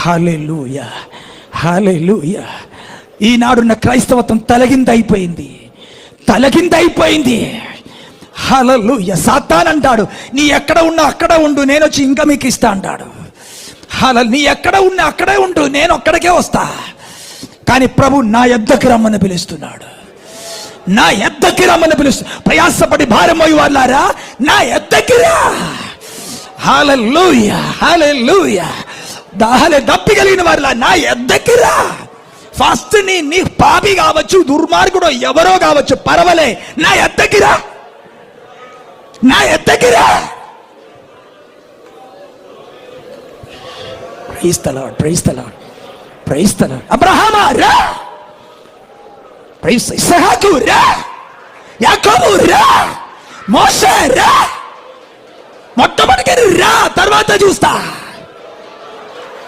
హల్లెలూయా, హల్లెలూయా. ఈనాడున్న క్రైస్తవత్వం తలగిందైపోయింది. హల్లెలూయా. సాతాన్ అంటాడు, నీ ఎక్కడ ఉన్నా అక్కడ ఉండు, నేను వచ్చి ఇంకా మీకు ఇస్తా అంటాడు. నీ ఎక్కడ ఉన్నా అక్కడే ఉండు, నేను అక్కడికే వస్తా. కానీ ప్రభు నా యొద్దకు రమ్మని పిలుస్తున్నాడు. నా యొద్దకు రమ్మని ప్రయాసపడి భారం మోయి వాళ్ళారా, నా యొద్దకు రా. హల్లెలూయా, హల్లెలూయా. దప్పి కలిగిన వాళ్ళ నా యొద్దకు రా. ఫస్ట్ నీ పాపి కావచ్చు, దుర్మార్గుడు ఎవరో కావచ్చు, పర్వాలే, నా యొద్దకు రా, నా యొద్దకు రా. Praise the Lord, praise the Lord, praise the Lord. అబ్రహామా రా, ప్రైజ్. ఇస్సాకు రా, యాకోబు రా, మోషే రా. మొట్టమొదటి రా, తర్వాత చూస్తా.